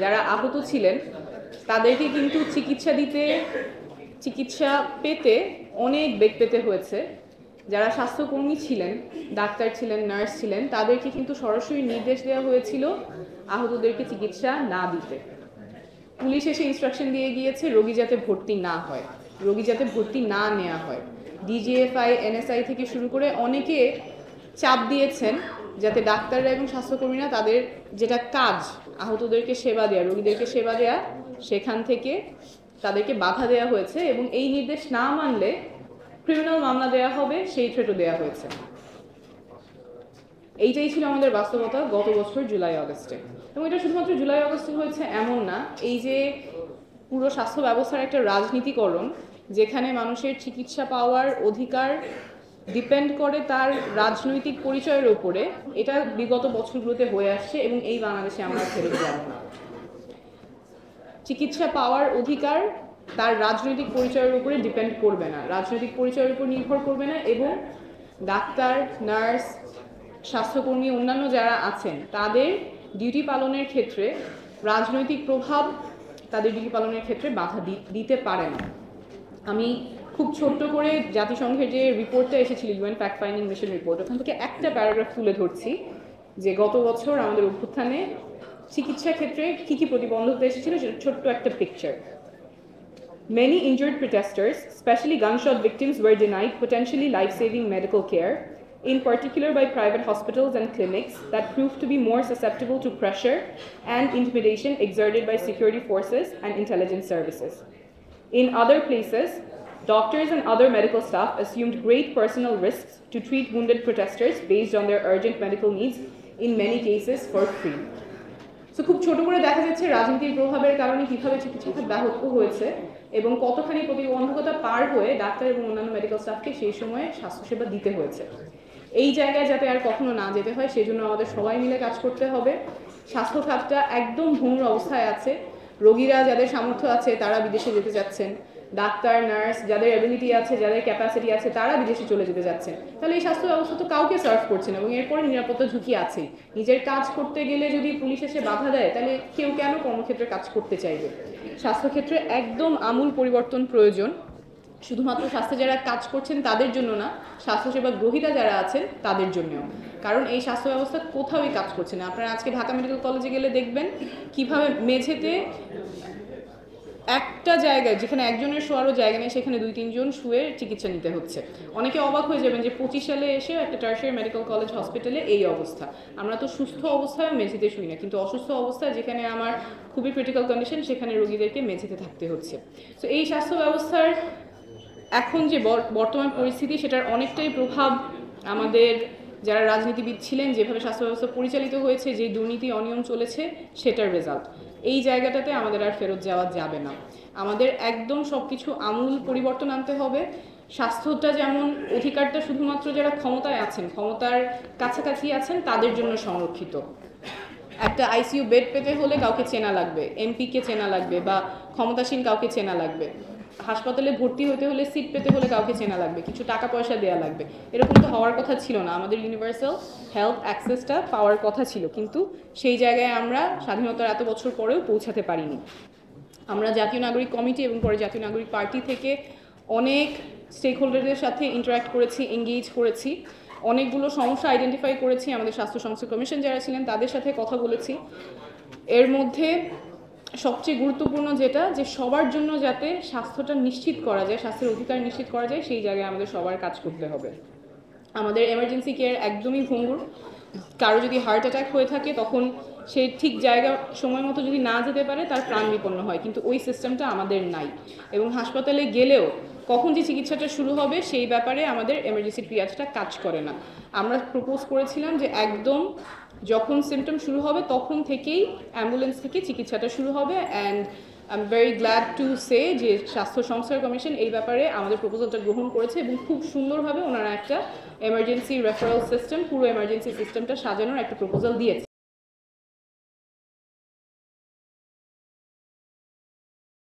যারা আহত ছিলেন তাদেরকে কিন্তু চিকিৎসা পেতে অনেক বেগ পেতে হয়েছে। যারা স্বাস্থ্যকর্মী ছিলেন, ডাক্তার ছিলেন, নার্স ছিলেন, তাদেরকে কিন্তু সরাসরি নির্দেশ দেওয়া হয়েছিল আহতদেরকে চিকিৎসা না দিতে। পুলিশ এসে ইনস্ট্রাকশন দিয়ে গিয়েছে রোগী যাতে ভর্তি না হয়, রোগী যাতে ভর্তি না নেওয়া হয়। ডিজিএফআই, এনএসআই থেকে শুরু করে অনেকে চাপ দিয়েছেন যাতে ডাক্তাররা এবং স্বাস্থ্যকর্মীরা তাদের যেটা কাজ, আহতদেরকে সেবা দেওয়া, রোগীদেরকে সেবা দেওয়া, সেখান থেকে তাদেরকে বাধা দেওয়া হয়েছে এবং এই নির্দেশ না মানলে ক্রিমিনাল মামলা দেওয়া হবে, সেই থ্রেটও দেওয়া হয়েছে। এইটাই ছিল আমাদের বাস্তবতা গত বছর জুলাই আগস্টে। এবং এটা শুধুমাত্র জুলাই আগস্টে হয়েছে এমন না, এই যে পুরো স্বাস্থ্য ব্যবস্থার একটা রাজনীতিকরণ, যেখানে মানুষের চিকিৎসা পাওয়ার অধিকার ডিপেন্ড করে তার রাজনৈতিক পরিচয়ের উপরে, এটা বিগত বছরগুলোতে হয়ে আসছে এবং এই বাংলাদেশে আমরা ফেরত যাব না। চিকিৎসা পাওয়ার অধিকার তার রাজনৈতিক পরিচয়ের উপরে ডিপেন্ড করবে না, রাজনৈতিক পরিচয়ের উপর নির্ভর করবে না, এবং ডাক্তার, নার্স, স্বাস্থ্যকর্মী, অন্যান্য যারা আছেন তাদের ডিউটি পালনের ক্ষেত্রে রাজনৈতিক প্রভাব তাদের ডিউটি পালনের ক্ষেত্রে বাধা দিতে পারে না। আমি খুব ছোট্ট করে জাতিসংঘের যে রিপোর্টটা এসেছিল, UN fact finding mission report, ওখান থেকে একটা প্যারাগ্রাফ তুলে ধরছি যে গত বছর আমাদের অভ্যুত্থানে চিকিৎসা ক্ষেত্রে কী কী প্রতিবন্ধকতা এসেছিল, সেটা ছোট্ট একটা picture. Many injured protesters, especially gunshot victims, were denied potentially life-saving medical care, in particular by private hospitals and clinics that proved to be more susceptible to pressure and intimidation exerted by security forces and intelligence services. In other places, doctors and other medical staff assumed great personal risks to treat wounded protesters based on their urgent medical needs, in many cases for free. So খুব ছোট করে দেখা যাচ্ছে রাজনীতির প্রভাবের কারণে কিভাবে চিকিৎসা ব্যাহত হয়েছে এবং কতখানি প্রতিবন্ধকতা পার হয়ে ডাক্তার এবং অন্যান্য মেডিকেল স্টাফকে সেই সময়ে স্বাস্থ্যসেবা দিতে হয়েছে। এই জায়গায় যাতে আর কখনো না যেতে হয়, সেজন্য আমাদের সবাই মিলে কাজ করতে হবে। স্বাস্থ্য খাতটা একদম ভঙ্গুর অবস্থায় আছে। রোগীরা যাদের সামর্থ্য আছে তারা বিদেশে যেতে যাচ্ছেন, ডাক্তার, নার্স যাদের অ্যাবিলিটি আছে, যাদের ক্যাপাসিটি আছে, তারা বিদেশে চলে যেতে যাচ্ছেন। তাহলে এই স্বাস্থ্য ব্যবস্থা তো কাউকে সার্ভ করছে না এবং এরপরে নিরাপত্তা ঝুঁকি আছে। নিজের কাজ করতে গেলে যদি পুলিশ এসে বাধা দেয়, তাহলে কেউ কেন কর্মক্ষেত্রে কাজ করতে চাইবে? স্বাস্থ্যক্ষেত্রে একদম আমূল পরিবর্তন প্রয়োজন, শুধুমাত্র স্বাস্থ্যে যারা কাজ করছেন তাদের জন্য না, স্বাস্থ্যসেবা গ্রহীতা যারা আছেন তাদের জন্যও। কারণ এই স্বাস্থ্য ব্যবস্থা কোথাওই কাজ করছে না। আপনারা আজকে ঢাকা মেডিকেল কলেজে গেলে দেখবেন কিভাবে মেঝেতে একটা জায়গায়, যেখানে একজনের শোয়ারও জায়গা নেই, সেখানে 2-3 জন শুয়ে চিকিৎসা নিতে হচ্ছে। অনেকে অবাক হয়ে যাবেন যে 25 সালে এসে একটা টার্সিয়ারি মেডিকেল কলেজ হসপিটালে এই অবস্থা। আমরা তো সুস্থ অবস্থায় মেঝেতে শুই না, কিন্তু অসুস্থ অবস্থায় যেখানে আমার খুবই ক্রিটিক্যাল কন্ডিশন, সেখানে রোগীদেরকে মেঝেতে থাকতে হচ্ছে। তো এই স্বাস্থ্য ব্যবস্থার এখন যে বর্তমান পরিস্থিতি, সেটার অনেকটাই প্রভাব আমাদের যারা রাজনীতিবিদ ছিলেন, যেভাবে স্বাস্থ্য ব্যবস্থা পরিচালিত হয়েছে, যে দুর্নীতি অনিয়ম চলেছে, সেটার রেজাল্ট। এই জায়গাটাতে আমাদের আর ফেরত যাওয়া যাবে না। আমাদের একদম সব কিছু আমূল পরিবর্তন আনতে হবে। স্বাস্থ্যটা যেমন অধিকারটা শুধুমাত্র যারা ক্ষমতায় আছেন, ক্ষমতার কাছাকাছি আছেন, তাদের জন্য সংরক্ষিত। একটা আইসিইউ বেড পেতে হলে কাউকে চেনা লাগবে, এমপিকে চেনা লাগবে বা ক্ষমতাসীন কাউকে চেনা লাগবে। হাসপাতালে ভর্তি হতে হলে, সিট পেতে হলে কাউকে চেনা লাগবে, কিছু টাকা পয়সা দেওয়া লাগবে। এরকম তো হওয়ার কথা ছিল না। আমাদের ইউনিভার্সাল হেলথ অ্যাক্সেসটা পাওয়ার কথা ছিল, কিন্তু সেই জায়গায় আমরা স্বাধীনতার এত বছর পরেও পৌঁছাতে পারিনি। আমরা জাতীয় নাগরিক কমিটি এবং পরে জাতীয় নাগরিক পার্টি থেকে অনেক স্টেক হোল্ডারদের সাথে ইন্টারাক্ট করেছি, এঙ্গেজ করেছি, অনেকগুলো সমস্যা আইডেন্টিফাই করেছি। আমাদের স্বাস্থ্য সংস্কার কমিশন যারা ছিলেন তাদের সাথে কথা বলেছি। এর মধ্যে সবচেয়ে গুরুত্বপূর্ণ যেটা, যে সবার জন্য যাতে স্বাস্থ্যটা নিশ্চিত করা যায়, স্বাস্থ্যের অধিকার নিশ্চিত করা যায়, সেই জায়গায় আমাদের সবার কাজ করতে হবে। আমাদের এমার্জেন্সি কেয়ার একদমই ভঙ্গুর। কারো যদি হার্ট অ্যাটাক হয়ে থাকে, তখন সে ঠিক জায়গা সময় মতো যদি না যেতে পারে, তার প্রাণ বিপন্ন হয়, কিন্তু ওই সিস্টেমটা আমাদের নাই। এবং হাসপাতালে গেলেও কখন যে চিকিৎসাটা শুরু হবে সেই ব্যাপারে আমাদের এমার্জেন্সি ট্রিয়াজটা কাজ করে না। আমরা প্রপোজ করেছিলাম যে একদম যখন সিমটম শুরু হবে তখন থেকেই অ্যাম্বুলেন্স থেকে চিকিৎসাটা শুরু হবে। And I am very glad to say যে স্বাস্থ্য সংস্কার কমিশন এই ব্যাপারে আমাদের প্রপোজালটা গ্রহণ করেছে এবং খুব সুন্দরভাবে ওনারা একটা এমার্জেন্সি রেফারেল সিস্টেম, পুরো এমার্জেন্সি সিস্টেমটা সাজানোর একটা প্রপোজাল দিয়েছে।